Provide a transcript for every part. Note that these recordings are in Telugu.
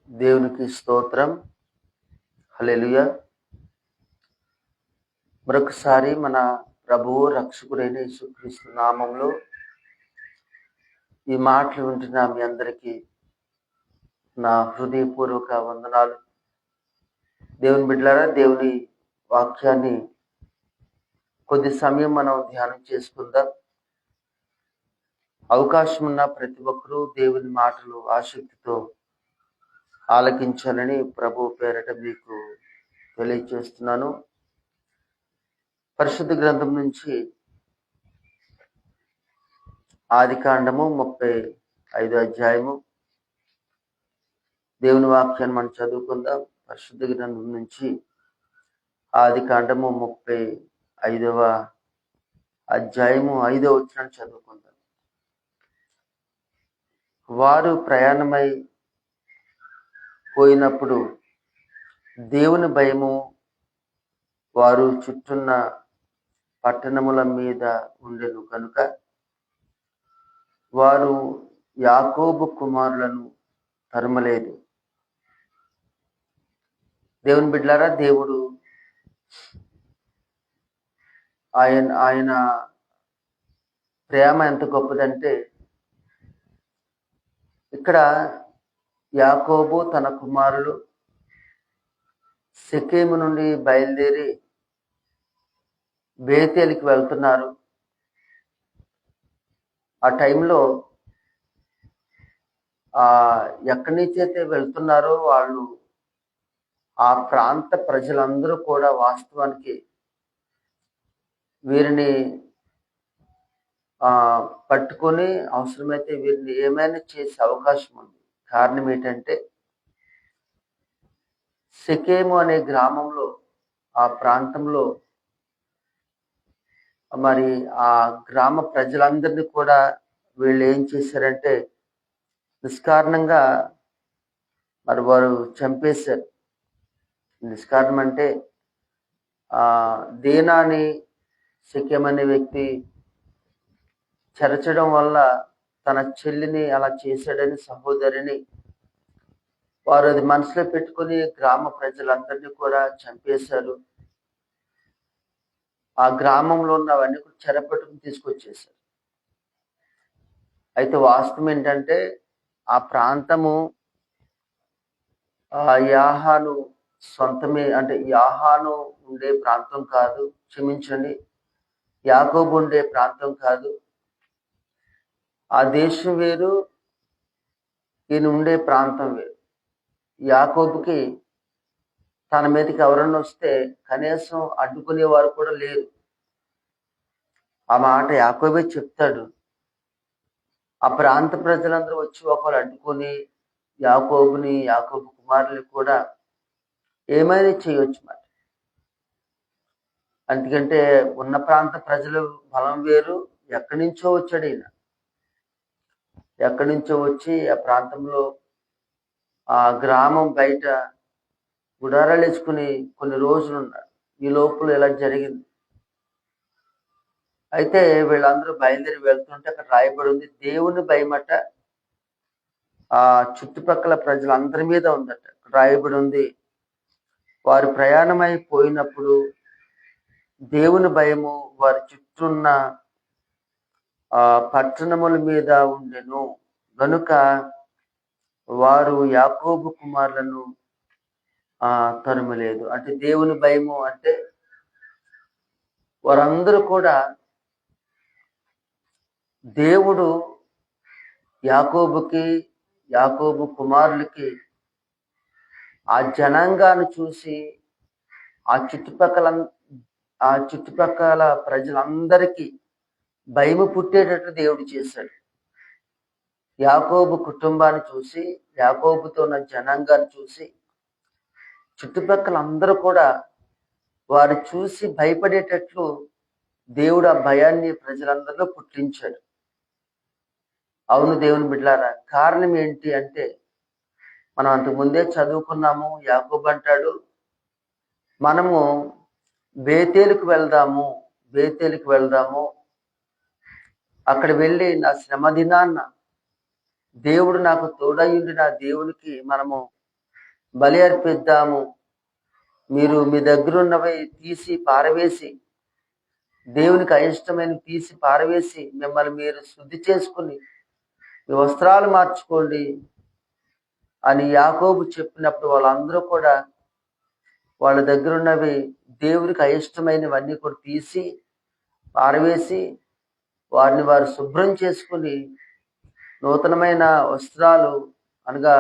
దేవునికి స్తోత్రం. హల్లెలూయా. మరొకసారి మన ప్రభువు రక్షకుడైన యేసుక్రీస్తు నామంలో ఈ మాటలు వింటున్న మీ అందరికీ నా హృదయపూర్వక వందనాలు. దేవుని బిడ్డలారా, దేవుని వాక్యాన్ని కొద్ది సమయం మనం ధ్యానం చేసుకుందాం. అవకాశం ఉన్న ప్రతి ఒక్కరూ దేవుని మాటలు ఆసక్తితో ఆలకించాలని ప్రభు పేరట మీకు తెలియజేస్తున్నాను. పరిశుద్ధ గ్రంథం నుంచి ఆదికాండము 35 అధ్యాయము దేవుని వాక్యాన్ని మనం చదువుకుందాం. పరిశుద్ధ గ్రంథం నుంచి ఆదికాండము 35వ అధ్యాయము 5వ వచనాన్ని చదువుకుందాం. వారు ప్రయాణమై పోయినప్పుడు దేవుని భయము వారు చుట్టూన్న పట్టణముల మీద ఉండెను కనుక వారు యాకోబు కుమారులను తరమలేదు. దేవుని బిడ్డలారా, దేవుడు ఆయన ప్రేమ ఎంత గొప్పదంటే, ఇక్కడ యాకోబు తన కుమారులు షెకెము నుండి బయలుదేరి బేతేలుకి వెళ్తున్నారు. ఆ టైంలో ఎక్కడి నుంచి అయితే వెళ్తున్నారో వాళ్ళు ఆ ప్రాంత ప్రజలందరూ కూడా వాస్తవానికి వీరిని పట్టుకొని అవసరమైతే వీరిని ఏమైనా చేసే అవకాశం ఉంది. కారణం ఏంటంటే, షెకెము అనే గ్రామంలో, ఆ ప్రాంతంలో మరి ఆ గ్రామ ప్రజలందరినీ కూడా వీళ్ళు ఏం చేశారంటే నిష్కారణంగా మరి వారు చంపేశారు. నిష్కారణం అంటే దీనాని షెకెము అనే వ్యక్తి చెరచడం వల్ల తన చెల్లిని అలా చేశాడని, సహోదరిని వారు అది మనసులో పెట్టుకుని గ్రామ ప్రజలందరినీ కూడా చంపేశారు. ఆ గ్రామంలో ఉన్నవన్నీ కూడా చెరపట్టుకుని తీసుకొచ్చేశారు. అయితే వాస్తవం ఏంటంటే, ఆ ప్రాంతము యాహాను సొంతమే, అంటే యాహాను ఉండే ప్రాంతం కాదు, క్షమించండి, యాకోబు ఉండే ప్రాంతం కాదు. ఆ దేశం వేరు, ఈయన ఉండే ప్రాంతం వేరు. యాకోబుకి తన మీదకి ఎవరన్నా వస్తే కనీసం అడ్డుకునేవారు కూడా లేరు. ఆ మాట యాకోబే చెప్తాడు. ఆ ప్రాంత ప్రజలందరూ వచ్చి ఒకరు అడ్డుకొని యాకోబుని, యాకోబు కుమారులు కూడా ఏమైనా చేయొచ్చు మరి. ఎందుకంటే ఉన్న ప్రాంత ప్రజల బలం వేరు. ఎక్కడి నుంచో వచ్చాడు ఈయన, ఎక్కడి నుంచో వచ్చి ఆ ప్రాంతంలో ఆ గ్రామం బయట గుడారాలు వేసుకుని కొన్ని రోజులు ఉన్నారు. ఈ లోపల ఇలా జరిగింది. అయితే వీళ్ళందరూ బయలుదేరి వెళ్తుంటే అక్కడ రాయబడి ఉంది, దేవుని భయమట ఆ చుట్టుపక్కల ప్రజలందరి మీద ఉందట. రాయబడి ఉంది, వారు ప్రయాణమై పోయినప్పుడు దేవుని భయము వారి చుట్టూన్న పట్టణముల మీద ఉండెను గనుక వారు యాకోబు కుమారులను తరుమలేదు. అంటే దేవుని భయము అంటే వారందరూ కూడా దేవుడు యాకోబుకి, యాకోబు కుమారులకి ఆ జనాంగాన్ని చూసి ఆ చుట్టుపక్కల ప్రజలందరికీ భయము పుట్టేటట్లు దేవుడు చేశాడు. యాకోబు కుటుంబాన్ని చూసి, యాకోబుతో ఉన్న జనాంగాన్ని చూసి చుట్టుపక్కల అందరూ కూడా వారు చూసి భయపడేటట్లు దేవుడు ఆ భయాన్ని ప్రజలందరిలో పుట్టించాడు. అవును దేవుని బిడ్డలారా, కారణం ఏంటి అంటే, మనం అంతకుముందే చదువుకున్నాము. యాకోబు అంటాడు, మనము బేతేలుకు వెళ్దాము, అక్కడ వెళ్ళి నా శ్రమ దినాన్న దేవుడు నాకు తోడయ్యుండి నా దేవునికి మనము బలి అర్పిద్దాము, మీరు మీ దగ్గర ఉన్నవి తీసి పారవేసి, దేవునికి అయిష్టమైన తీసి పారవేసి మిమ్మల్ని మీరు శుద్ధి చేసుకుని మీ వస్త్రాలు మార్చుకోండి అని యాకోబు చెప్పినప్పుడు వాళ్ళందరూ కూడా వాళ్ళ దగ్గర ఉన్నవి దేవునికి అయిష్టమైనవన్నీ కూడా తీసి పారవేసి వారిని వారు శుభ్రం చేసుకుని నూతనమైన వస్త్రాలు అనగా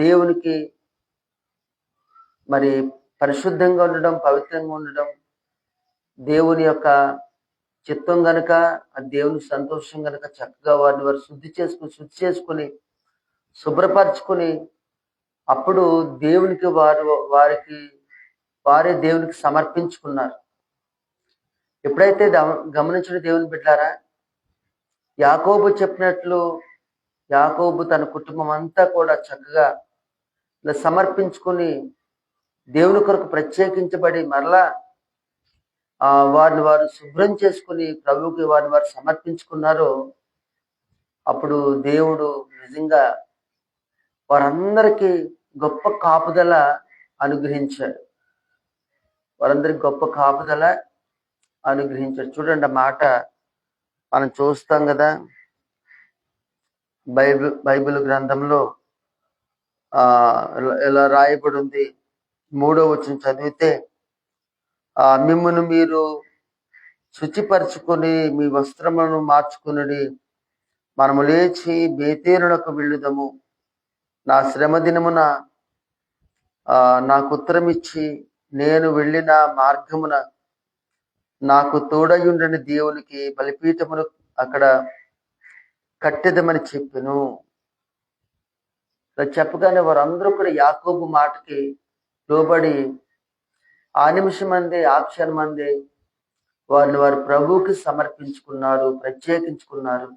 దేవునికి మరి పరిశుద్ధంగా ఉండడం, పవిత్రంగా ఉండడం దేవుని యొక్క చిత్తం గనుక, ఆ దేవుని సంతోషం గనుక చక్కగా వారిని వారు శుద్ధి చేసుకుని శుభ్రపరచుకుని అప్పుడు దేవునికి వారే దేవునికి సమర్పించుకున్నారు. ఎప్పుడైతే గమనించిన దేవుని బిడ్డారా, యాకోబు చెప్పినట్లు యాకోబు తన కుటుంబం అంతా కూడా చక్కగా ఇలా సమర్పించుకుని దేవుని కొరకు ప్రత్యేకించబడి మరలా వారిని వారు శుభ్రం చేసుకుని ప్రభువుకి వారిని వారు సమర్పించుకున్నారో అప్పుడు దేవుడు నిజంగా వారందరికీ గొప్ప కాపుదల అనుగ్రహించాడు. వారందరికి గొప్ప కాపుదల అనుగ్రహించాడు. చూడండి, ఆ మాట మనం చూస్తాం కదా, బైబిల్ గ్రంథంలో ఇలా రాయబడి ఉంది. 3వ వచనం చదివితే, మిమ్మును మీరు శుచిపరచుకొని మీ వస్త్రములను మార్చుకుని మనము లేచి బేతేలునకు వెళ్ళుదము. నా శ్రమ దినమున నాకు ఉత్తరమిచ్చి నేను వెళ్ళిన మార్గమున నాకు తోడయుండని దేవునికి బలిపీఠమును అక్కడ కట్టెదమని చెప్పెను. చెప్పగానే వారందరూ కూడా యాకోబు మాటకి లోబడి ఆ నిమిషం అందే, ఆ క్షణం అందే వారిని వారు ప్రభువుకి సమర్పించుకున్నారు, ప్రత్యేకించుకున్నారు.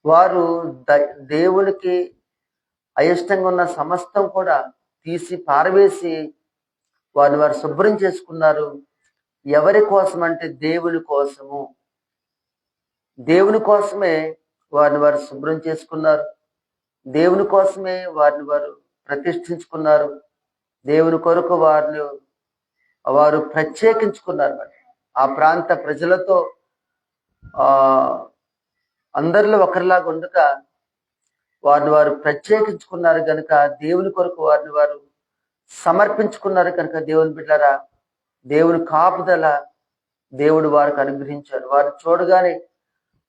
వారు దేవునికి అయిష్టంగా ఉన్న సమస్తం కూడా తీసి పారవేసి వారిని వారు శుభ్రం చేసుకున్నారు. ఎవరి కోసం అంటే దేవుని కోసము. దేవుని కోసమే వారిని వారు శుభ్రం చేసుకున్నారు. దేవుని కోసమే వారిని వారు ప్రతిష్ఠించుకున్నారు. దేవుని కొరకు వారు ప్రత్యేకించుకున్నారు. ఆ ప్రాంత ప్రజలతో అందరిలో ఒకరిలాగా ఉండక వారిని వారు ప్రత్యేకించుకున్నారు కనుక, దేవుని కొరకు వారిని వారు సమర్పించుకున్నారు కనుక, దేవుని బిడ్డలారా, దేవుని కాపుదల దేవుడు వారికి అనుగ్రహించాడు. వారిని చూడగానే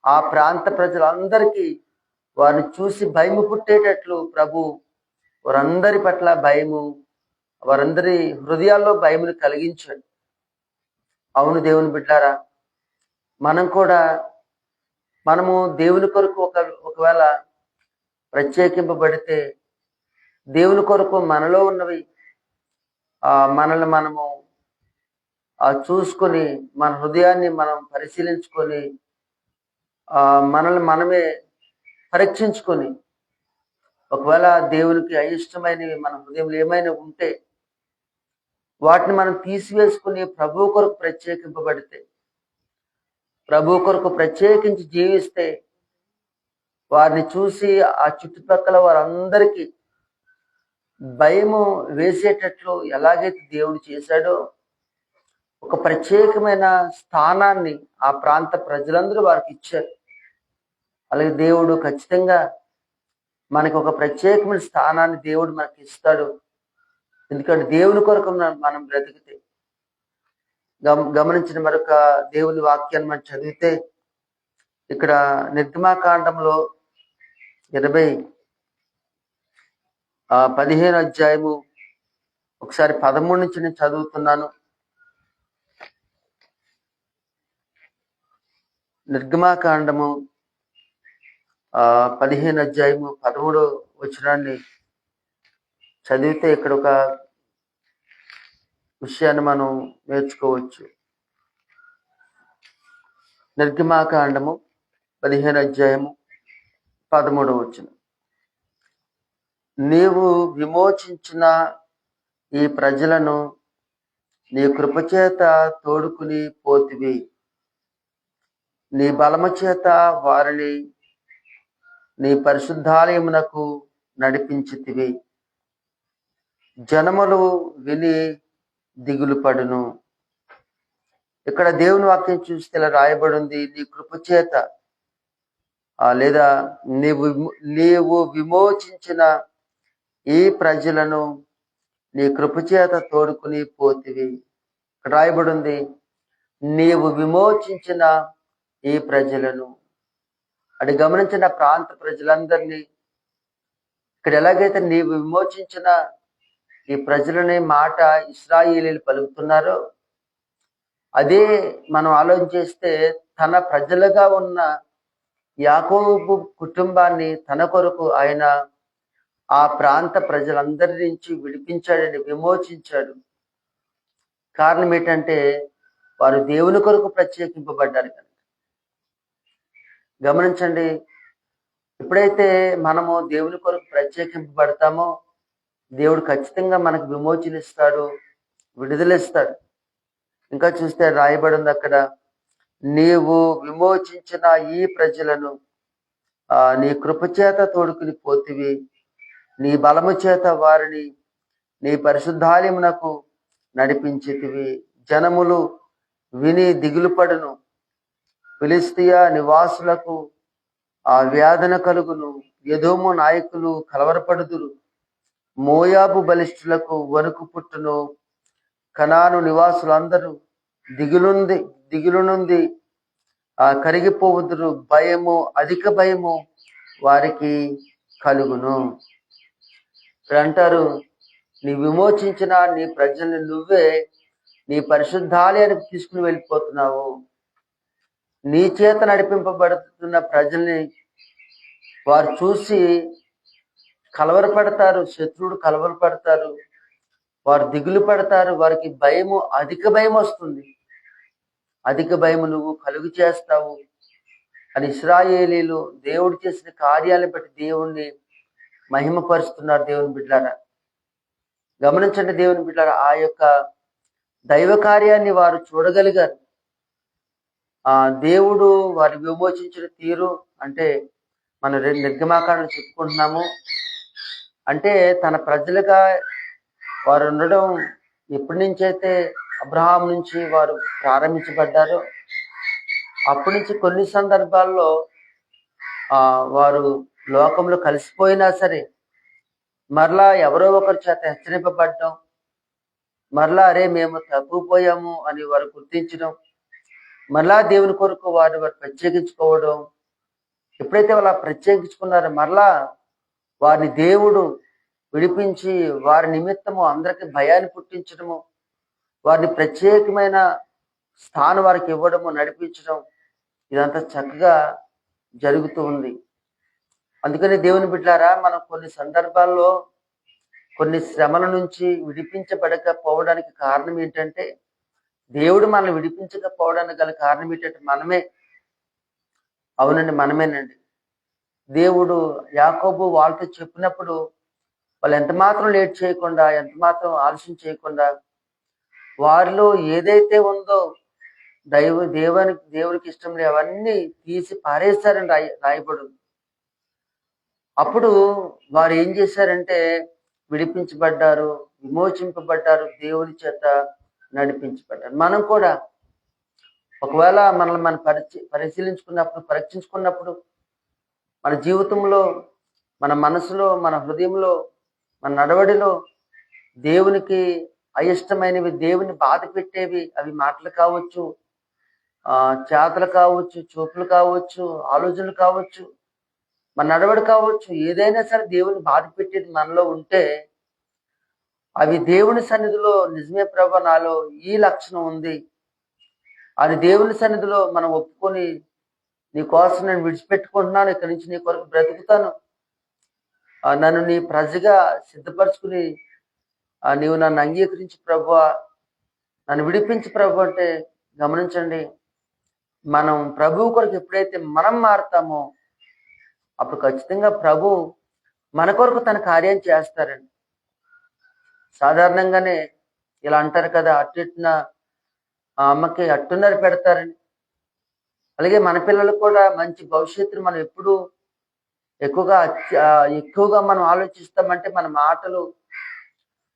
ఆ ప్రాంత ప్రజలందరికీ వారిని చూసి భయము పుట్టేటట్లు ప్రభు వారందరి పట్ల భయము, వారందరి హృదయాల్లో భయమును కలిగించాడు. అవును దేవుని బిడ్డారా, మనము దేవుని కొరకు ఒకవేళ ప్రత్యేకింపబడితే, దేవుని కొరకు మనలో ఉన్నవి మనల్ని మనము చూసుకొని మన హృదయాన్ని మనం పరిశీలించుకొని మనల్ని మనమే పరీక్షించుకొని ఒకవేళ దేవునికి అయిష్టమైనవి మన హృదయంలో ఏమైనా ఉంటే వాటిని మనం తీసివేసుకుని ప్రభు కొరకు ప్రత్యేకింపబడితే, ప్రభు కొరకు ప్రత్యేకించి జీవిస్తే వారిని చూసి ఆ చుట్టుపక్కల వారందరికీ భయము వేసేటట్లు ఎలాగైతే దేవుడు చేశాడో ఒక ప్రత్యేకమైన స్థానాన్ని ఆ ప్రాంత ప్రజలందరూ వారికి ఇచ్చారు. అలాగే దేవుడు ఖచ్చితంగా మనకు ఒక ప్రత్యేకమైన స్థానాన్ని దేవుడు మనకి ఇస్తాడు. ఎందుకంటే దేవుని కొరకు మనం బ్రతికితే. గమనించిన మరొక దేవుని వాక్యాన్ని మనం చదివితే, ఇక్కడ నిర్గమాకాండంలో 15 అధ్యాయము ఒకసారి 13 నుంచి నేను చదువుతున్నాను. నిర్గమాకాండము 15 అధ్యాయము 13వ వచనాన్ని చదివితే ఇక్కడ ఒక విషయాన్ని మనం నేర్చుకోవచ్చు. నిర్గమాకాండము 15 అధ్యాయము 13వ వచనం. నీవు విమోచించిన ఈ ప్రజలను నీ కృపచేత తోడుకుని పోతివి, నీ బలము చేత వారిని నీ పరిశుద్ధాలయమునకు నడిపించితివి. జనములు విని దిగులు పడును. ఇక్కడ దేవుని వాక్యం చూస్తే ఇలా రాయబడి ఉంది, నీ కృప చేత లేదా నీవు విమోచించిన ఈ ప్రజలను నీ కృప చేత తోడుకుని పోతివి. ఇక్కడ రాయబడి ఉంది, నీవు విమోచించిన ఈ ప్రజలను. అది గమనించిన ప్రాంత ప్రజలందరినీ ఇక్కడ ఎలాగైతే నీవు విమోచించిన ఈ ప్రజలనే మాట ఇశ్రాయేలీయులు పలుకుతున్నారో, అదే మనం ఆలోచన చేస్తే తన ప్రజలుగా ఉన్న యాకోబు కుటుంబాన్ని తన కొరకు ఆయన ఆ ప్రాంత ప్రజలందరి నుంచి విడిపించాడని, విమోచించాడు. కారణం ఏంటంటే వారు దేవుని కొరకు ప్రత్యేకింపబడ్డారు కనుక. గమనించండి, ఎప్పుడైతే మనము దేవుని కొరకు ప్రత్యేకింపబడతామో దేవుడు ఖచ్చితంగా మనకు విమోచన ఇస్తాడు, విడుదలిస్తాడు. ఇంకా చూస్తే రాయబడి ఉంది అక్కడ, నీవు విమోచించిన ఈ ప్రజలను నీ కృపచేత తోడుకుని పోతివి, నీ బలము చేత వారిని నీ పరిశుద్ధాలయమునకు నడిపించితివి. జనములు విని దిగులు పడును, ఫిలిష్తియా నివాసులకు వేదన కలుగును, ఎదోము నాయకులు కలవరపడుదురు, మోయాబు బలిష్ఠులకు వణుకు పుట్టును, కనాను నివాసులందరూ దిగులు నుండి కరిగిపోవుదురు, భయము, అధిక భయము వారికి కలుగును. ఇక్కడ అంటారు, నీ విమోచించిన నీ ప్రజల్ని నువ్వే నీ పరిశుద్ధాలయానికి తీసుకుని వెళ్ళిపోతున్నావు. నీ చేత నడిపింపబడుతున్న ప్రజల్ని వారు చూసి కలవరపడతారు, శత్రువుడు కలవరపడతారు, వారు దిగులు పడతారు, వారికి భయము, అధిక భయం వస్తుంది. అధిక భయము నువ్వు కలుగు చేస్తావు అని ఇశ్రాయేలీలు దేవుడు చేసిన కార్యాలను బట్టి దేవుణ్ణి మహిమపరుస్తున్నారు. దేవుని బిడ్డలారా గమనించండి, దేవుని బిడ్డలారా ఆ యొక్క దైవ కార్యాన్ని వారు చూడగలిగారు. దేవుడు వారు విమోచించిన తీరు అంటే మనం నిర్గమాకాండం చెప్పుకుంటున్నాము. అంటే తన ప్రజలుగా వారు ఉండడం ఎప్పటి నుంచి అయితే అబ్రహాం నుంచి వారు ప్రారంభించబడ్డారో అప్పటి నుంచి కొన్ని సందర్భాల్లో వారు లోకంలో కలిసిపోయినా సరే మరలా ఎవరో ఒకరి చేత హెచ్చరింపబడటం, మరలా అరే మేము తప్పిపోయాము అని వారు గుర్తించడం, మరలా దేవుని కొరకు వారు ప్రత్యేకించుకోవడం. ఎప్పుడైతే వాళ్ళు ప్రత్యేకించుకున్నారో మరలా వారిని దేవుడు విడిపించి వారి నిమిత్తము అందరికి భయాన్ని పుట్టించడము, వారిని ప్రత్యేకమైన స్థానం వారికి ఇవ్వడము, నడిపించడం, ఇదంతా చక్కగా జరుగుతూ ఉంది. అందుకని దేవుని బిడ్డలారా మనం కొన్ని సందర్భాల్లో కొన్ని శ్రమల నుంచి విడిపించబడకపోవడానికి కారణం ఏంటంటే, దేవుడు మనల్ని విడిపించకపోవడానికి గల కారణం ఏంటంటే మనమే. అవునండి, మనమేనండి. దేవుడు యాకోబు వాళ్ళతో చెప్పినప్పుడు వాళ్ళు ఎంత మాత్రం లేట్ చేయకుండా, ఎంత మాత్రం ఆలస్యం చేయకుండా వారిలో ఏదైతే ఉందో దేవునికి ఇష్టం లేదు అవన్నీ తీసి పారేస్తారని రాయబడు. అప్పుడు వారు ఏం చేశారంటే విడిపించబడ్డారు, విమోచింపబడ్డారు, దేవుని చేత నడిపించబడ్డారు. మనం కూడా ఒకవేళ మనల్ని మనం పరీక్షించుకున్నప్పుడు మన జీవితంలో, మన మనసులో, మన హృదయంలో, మన నడవడిలో దేవునికి అయిష్టమైనవి, దేవుని బాధ పెట్టేవి, అవి మాటలు కావచ్చు, చేతలు కావచ్చు, చూపులు కావచ్చు, ఆలోచనలు కావచ్చు, మన నడవడి కావచ్చు, ఏదైనా సరే దేవుని బాధ పెట్టేది మనలో ఉంటే అవి దేవుని సన్నిధిలో నిజమే ప్రభు నాలో ఈ లక్షణం ఉంది అని దేవుని సన్నిధిలో మనం ఒప్పుకొని, నీ కోసం నేను విడిచిపెట్టుకుంటున్నాను, ఇక్కడి నుంచి నీ కొరకు బ్రతుకుతాను, నన్ను నీ ప్రజగా సిద్ధపరచుకుని నీవు నన్ను అంగీకరించి ప్రభువా, నన్ను విడిపించి ప్రభు అంటే గమనించండి, మనం ప్రభువు కొరకు ఎప్పుడైతే మనం మారుతామో అప్పుడు ఖచ్చితంగా ప్రభు మన కొరకు తన కార్యం చేస్తారండి. సాధారణంగానే ఇలా అంటారు కదా, అట్టిన అమ్మకి అట్టున్నర పెడతారని. అలాగే మన పిల్లలకు కూడా మంచి భవిష్యత్తును మనం ఎప్పుడు ఎక్కువగా మనం ఆలోచిస్తామంటే మన మాటలు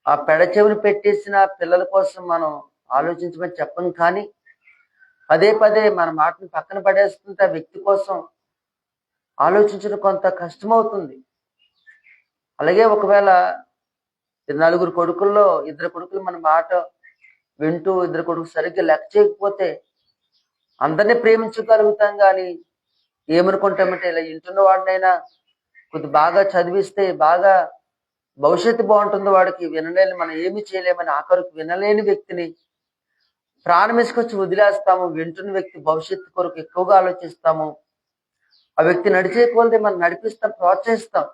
ఆ పెడచెవిని పెట్టేసిన పిల్లల కోసం మనం ఆలోచించమని చెప్పను, కానీ పదే పదే మన మాటను పక్కన పడేస్తుంటే ఆ వ్యక్తి కోసం ఆలోచించడం కొంత కష్టమవుతుంది. అలాగే ఒకవేళ నలుగురు కొడుకుల్లో ఇద్దరు కొడుకులు మన మాట వింటూ ఇద్దరు కొడుకు సరిగ్గా లెక్క చేయకపోతే అందరినీ ప్రేమించగలుగుతాం, కానీ ఏమనుకుంటామంటే ఇలా ఇంటున్న వాడినైనా కొద్ది బాగా చదివిస్తే బాగా భవిష్యత్తు బాగుంటుంది, వాడికి వినలేని మనం ఏమి చేయలేమని ఆఖరికి వినలేని వ్యక్తిని ప్రాణం తీసుకొచ్చి వదిలేస్తాము. వింటున్న వ్యక్తి భవిష్యత్తు కొరకు ఎక్కువగా ఆలోచిస్తాము. ఆ వ్యక్తి నడిచే కొలది మనం నడిపిస్తాం, ప్రోత్సహిస్తాం.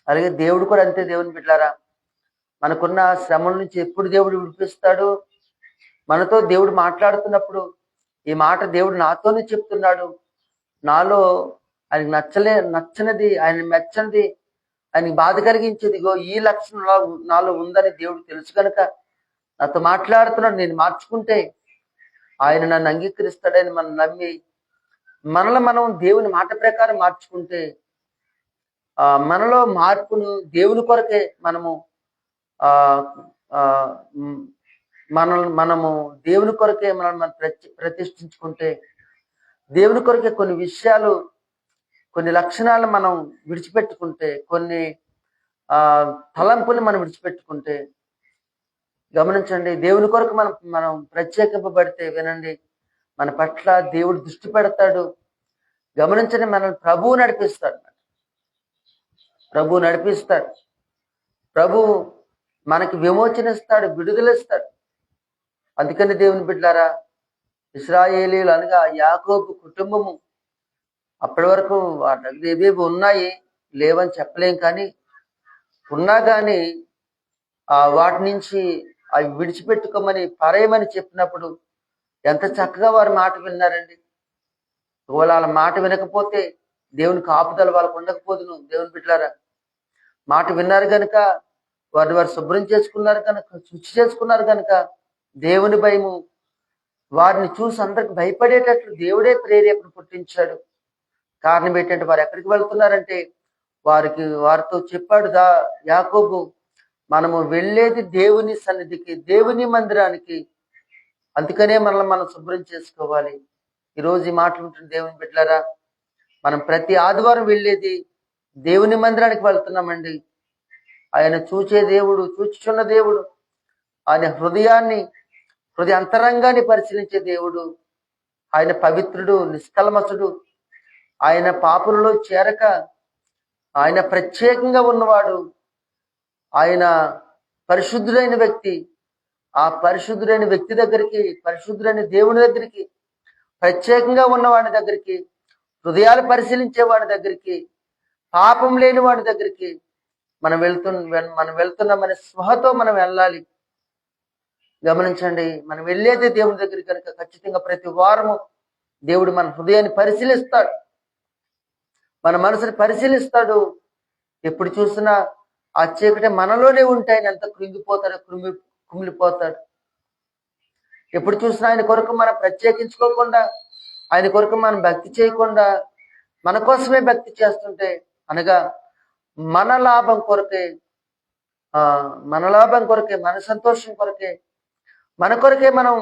అలాగే దేవుడు కూడా అంతే. దేవుని బిడ్డలారా, మనకున్న శ్రమల నుంచి ఎప్పుడు దేవుడు విడిపిస్తాడు? మనతో దేవుడు మాట్లాడుతున్నప్పుడు ఈ మాట దేవుడు నాతోనే చెప్తున్నాడు, నాలో ఆయనకు నచ్చనిది, ఆయన మెచ్చనిది, ఆయనకి బాధ కలిగించేది ఇగో ఈ లక్షణం నాలో ఉందని దేవుడు తెలుసు కనుక నాతో మాట్లాడుతున్నాడు. నేను మార్చుకుంటే ఆయన నన్ను అంగీకరిస్తాడని మనం నమ్మి మనం దేవుని మాట ప్రకారం మార్చుకుంటే మనలో మార్పును దేవుని కొరకే మనము ఆ మనము దేవుని కొరకే మనం ప్రతిష్ఠించుకుంటే, దేవుని కొరకే కొన్ని విషయాలు, కొన్ని లక్షణాలు మనం విడిచిపెట్టుకుంటే, కొన్ని తలంపుని మనం విడిచిపెట్టుకుంటే, గమనించండి, దేవుని కొరకు మనం ప్రత్యేకింపబడితే వినండి, మన పట్ల దేవుడు దృష్టి పెడతాడు. గమనించండి, మనల్ని ప్రభువు నడిపిస్తాడు. ప్రభు మనకి విమోచనిస్తాడు, విడుదలిస్తాడు. అందుకని దేవుని బిడ్డలారా, ఇశ్రాయేలీలు అనగా యాకోబు కుటుంబము అప్పటి వరకు వాటి దగ్గర ఏవేవి ఉన్నాయి లేవని చెప్పలేం, కానీ ఉన్నా కానీ వాటి నుంచి అవి విడిచిపెట్టుకోమని పరేయమని చెప్పినప్పుడు ఎంత చక్కగా వారి మాట విన్నారండి. ఒకవేళ వాళ్ళ మాట వినకపోతే దేవుని కాపుదల వాళ్ళకు ఉండకపోదును. దేవుని బిడ్డలారా, మాట విన్నారు కనుక వారు శుభ్రం చేసుకున్నారు కనుక, శుచి చేసుకున్నారు కనుక దేవుని భయము వారిని చూసి అందరికి భయపడేటట్లు దేవుడే ప్రేరేపణ పుట్టించాడు. కారణం ఏంటంటే వారు ఎక్కడికి వెళ్తున్నారంటే వారితో చెప్పాడు యాకోబు, మనము వెళ్ళేది దేవుని సన్నిధికి, దేవుని మందిరానికి. అందుకనే మనల్ని మనం శుభ్రం చేసుకోవాలి. ఈరోజు ఈ మాటలు ఉంటున్న దేవుని బిడ్డలారా, మనం ప్రతి ఆదివారం వెళ్ళేది దేవుని మందిరానికి వెళ్తున్నామండి. ఆయన చూచే దేవుడు, చూచుచున్న దేవుడు, ఆయన హృదయ అంతరంగాన్ని పరిశీలించే దేవుడు. ఆయన పవిత్రుడు, నిష్కల్మషుడు. ఆయన పాపులలో చేరక ఆయన ప్రత్యేకంగా ఉన్నవాడు. ఆయన పరిశుద్ధుడైన వ్యక్తి. ఆ పరిశుద్ధుడైన వ్యక్తి దగ్గరికి, పరిశుద్ధుడైన దేవుని దగ్గరికి, ప్రత్యేకంగా ఉన్నవాడి దగ్గరికి, హృదయాలు పరిశీలించే వాడి దగ్గరికి, పాపం లేని వాడి దగ్గరికి మనం వెళ్తున్నామనే స్పృహతో మనం వెళ్ళాలి. గమనించండి, మనం వెళ్ళేది దేవుని దగ్గరికి కనుక ఖచ్చితంగా ప్రతి వారము దేవుడు మన హృదయాన్ని పరిశీలిస్తాడు, మన మనసుని పరిశీలిస్తాడు. ఎప్పుడు చూసినా ఆ చీకటి మనలోనే ఉంటే ఆయన ఎంత కృంగిపోతాడు, కుమిలిపోతాడు. ఎప్పుడు చూసినా ఆయన కొరకు మనం ప్రత్యేకించుకోకుండా, ఆయన కొరకు మనం భక్తి చేయకుండా, మన కోసమే భక్తి చేస్తుంటే, అనగా మన లాభం కొరకే, మన సంతోషం కొరకే, మన కొరకే మనం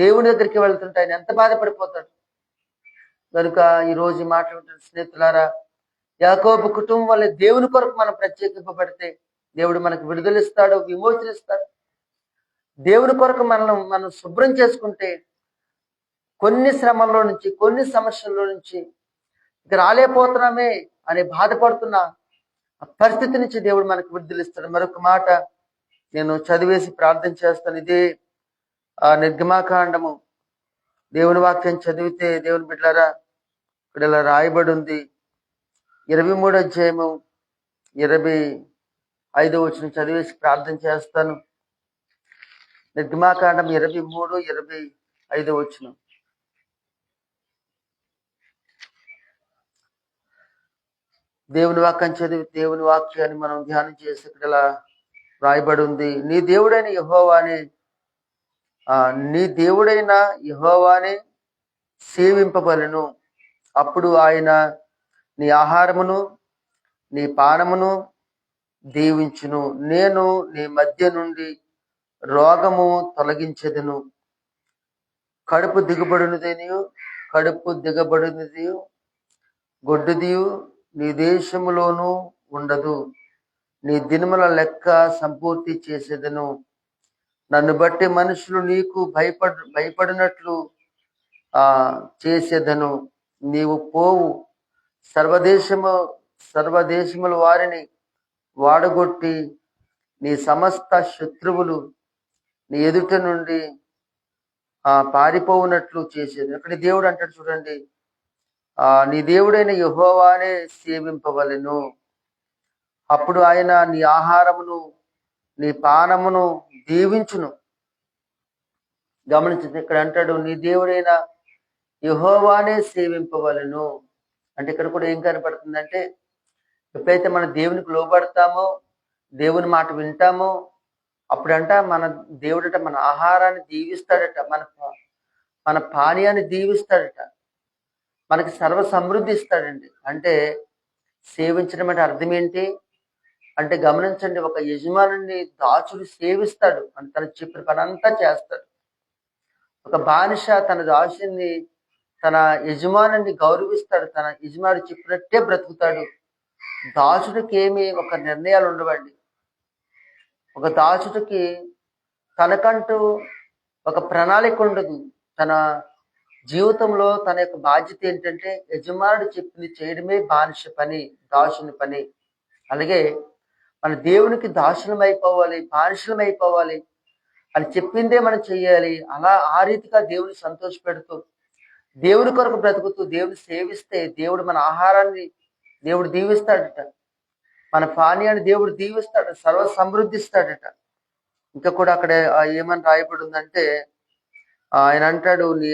దేవుని దగ్గరికి వెళ్తుంటే ఆయన ఎంత బాధపడిపోతాడు. కనుక ఈరోజు మాట్లాడుతున్న స్నేహితులారా, యాకోబు కుటుంబం వల్ల దేవుని కొరకు మనం ప్రత్యేకింపబడితే దేవుడు మనకు విడుదలిస్తాడు, విమోచనిస్తాడు. దేవుని కొరకు మనం శుభ్రం చేసుకుంటే కొన్ని శ్రమల్లో నుంచి, కొన్ని సమస్యల్లో నుంచి ఇక రాలేకపోతున్నామే అని బాధపడుతున్న పరిస్థితి నుంచి దేవుడు మనకు విడుదలిస్తాడు. మరొక మాట నేను చదివేసి ప్రార్థన చేస్తాను. ఇదే నిర్గమాకాండము దేవుని వాక్యం చదివితే దేవుని బిడ్డలారా, ఇక్కడ ఇలా రాయబడి ఉంది. 23వ అధ్యాయము 25వ వచనం చదివేసి ప్రార్థన చేస్తాను. నిర్గమాకాండం 23, 25వ వచనం. దేవుని వాక్యం చదివి దేవుని వాక్యాన్ని మనం ధ్యానం చేసి ఇక్కడ ఇలా రాయబడి ఉంది. నీ దేవుడైన యెహోవానే సేవింపబలను. అప్పుడు ఆయన నీ ఆహారమును, నీ పానమును, దీవించును. నేను నీ మధ్య నుండి రోగము తొలగించెదను. కడుపు దిగబడినదియు గొడ్డుదియు నీ దేశములోనూ ఉండదు. నీ దినముల లెక్క సంపూర్తి చేసేదను. నన్ను బట్టి మనుషులు నీకు భయపడినట్లు చేసేదను. నీవు పోవు సర్వదేశముల వారిని వాడగొట్టి నీ సమస్త శత్రువులు నీ ఎదుట నుండి పారిపోవునట్లు చేసేది. అక్కడ దేవుడు అంటాడు చూడండి, నీ దేవుడైన యెహోవానే సేవింపవలెను. అప్పుడు ఆయన నీ ఆహారమును నీ పానమును దీవించును. గమనించింది, ఇక్కడ అంటాడు నీ దేవుడైన యెహోవానే సేవింపవలెను. అంటే ఇక్కడ కూడా ఏం కనపడుతుందంటే, ఎప్పుడైతే మన దేవునికి లోబడతామో, దేవుని మాట వింటామో, అప్పుడంట మన దేవుడట మన ఆహారాన్ని దీవిస్తాడట, మన పానీయాన్ని దీవిస్తాడట, మనకి సర్వ సమృద్ధి ఇస్తాడండి. అంటే సేవించడం అంటే అర్థం ఏంటి అంటే, గమనించండి, ఒక యజమానుని దాసుడు సేవిస్తాడు అని తను చెప్పిన పని అంతా చేస్తాడు. ఒక బానిస తన దాసుని తన యజమానుని గౌరవిస్తాడు, తన యజమానుడు చెప్పినట్టే బ్రతుకుతాడు. దాసుడికి ఏమి ఒక నిర్ణయాలు ఉండవండి. ఒక దాసుడికి తనకంటూ ఒక ప్రణాళిక ఉండదు. తన జీవితంలో తన యొక్క బాధ్యత ఏంటంటే యజమానుడు చెప్పింది చేయడమే బానిస పని, దాసుని పని. అలాగే మన దేవునికి దాసులం అయిపోవాలి, బానిసలం అయిపోవాలి అని చెప్పిందే మనం చెయ్యాలి. అలా ఆ రీతిగా దేవుని సంతోషపెడుతూ, దేవుని కొరకు బ్రతుకుతూ, దేవుని సేవిస్తే దేవుడు మన ఆహారాన్ని దేవుడు దీవిస్తాడట, మన పానీయాన్ని దేవుడు దీవిస్తాడు, సర్వ సమృద్ధిస్తాడట. ఇంకా కూడా అక్కడ ఏమని రాయబడి ఉందంటే, ఆయన అంటాడు నీ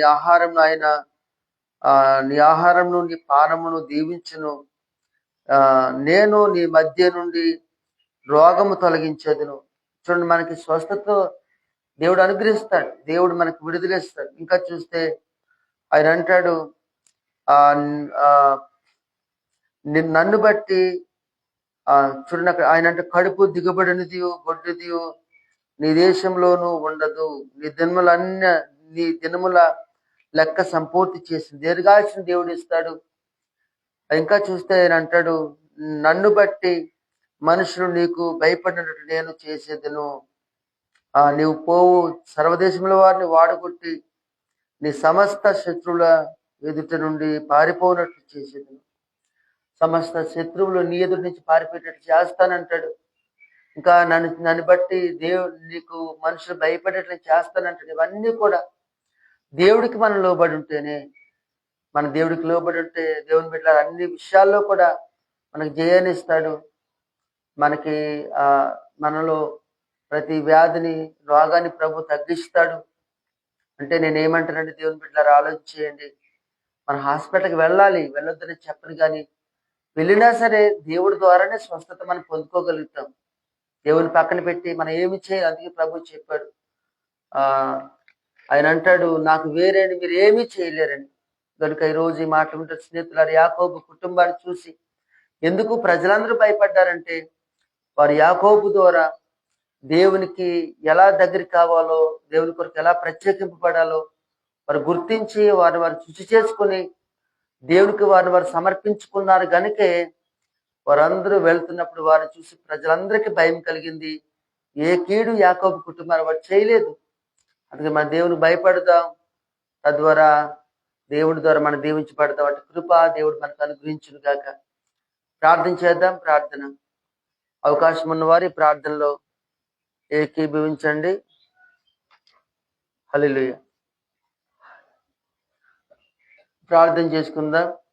ఆహారంను నీ పానమును దీవించును. నేను నీ మధ్య నుండి రోగము తొలగించేదను. చూడండి, మనకి స్వస్థత దేవుడు అనుగ్రహిస్తాడు, దేవుడు మనకు విడుదలిస్తాడు. ఇంకా చూస్తే ఆయన అంటాడు నన్ను బట్టి చూడండి, అక్కడ ఆయన అంటే కడుపు దిగబడినదియు గొడ్డుదియు నీ దేశంలోనూ ఉండదు. నీ దినముల లెక్క సంపూర్తి చేసి దీర్ఘాయుష్ను దేవుడు ఇస్తాడు. ఇంకా చూస్తే ఆయన అంటాడు నన్ను బట్టి మనుషులు నీకు భయపడినట్టు నేను చేసేదను. నీవు పోవు సర్వదేశముల వారిని వాడగొట్టి నీ సమస్త శత్రువుల ఎదుట నుండి పారిపోనట్లు చేసేదను. సమస్త శత్రువులు నీ ఎదుటి నుంచి పారిపోయేటట్టు చేస్తానంటాడు. ఇంకా నన్ను బట్టి నీకు మనుషులు భయపడేట్లు చేస్తానంటాడు. ఇవన్నీ కూడా దేవుడికి మనం లోబడి ఉంటేనే, మన దేవుడికి లోబడి ఉంటే దేవుని బిడ్డల అన్ని విషయాల్లో కూడా మనకి జయాన్ని ఇస్తాడు. మనకి మనలో ప్రతి వ్యాధిని రోగాన్ని ప్రభు తగ్గిస్తాడు. అంటే నేనేమంటానంటే దేవుని బిడ్డలారా ఆలోచించేయండి, మన హాస్పిటల్కి వెళ్ళొద్దని చెప్పను, కానీ వెళ్ళినా సరే దేవుడి ద్వారానే స్వస్థత మనం పొందుకోగలుగుతాం. దేవుని పక్కన పెట్టి మనం ఏమి చేయాలి, అందుకే ప్రభు చెప్పాడు, ఆయన అంటాడు నాకు వేరేని మీరు ఏమీ చేయలేరని. కనుక ఈరోజు ఈ మాట ఉంటే స్నేహితులారు, యాకోబు కుటుంబాన్ని చూసి ఎందుకు ప్రజలందరూ భయపడ్డారంటే, వారు యాకోబు ద్వారా దేవునికి ఎలా దగ్గర కావాలో, దేవుని కొరకు ఎలా ప్రత్యేకింపబడాలో వారు గుర్తించి వారు శుచి చేసుకుని దేవునికి వారు సమర్పించుకున్నారు. గనుకే వారందరూ వెళ్తున్నప్పుడు వారిని చూసి ప్రజలందరికీ భయం కలిగింది. ఏ కీడు యాకోబు కుటుంబాన్ని వారు చేయలేదు. అందుకే మన దేవునికి భయపడదాం, తద్వారా దేవుడి ద్వారా మనం దీవించబడతాం. అంటే కృప దేవుడు మనకు అనుగ్రహించును గాక. ప్రార్థన చేద్దాం. ప్రార్థన అవకాశం ఉన్నవారి ప్రార్థనలో ఏకీభవించండి. హల్లెలూయా. ప్రార్థన చేసుకుందాం.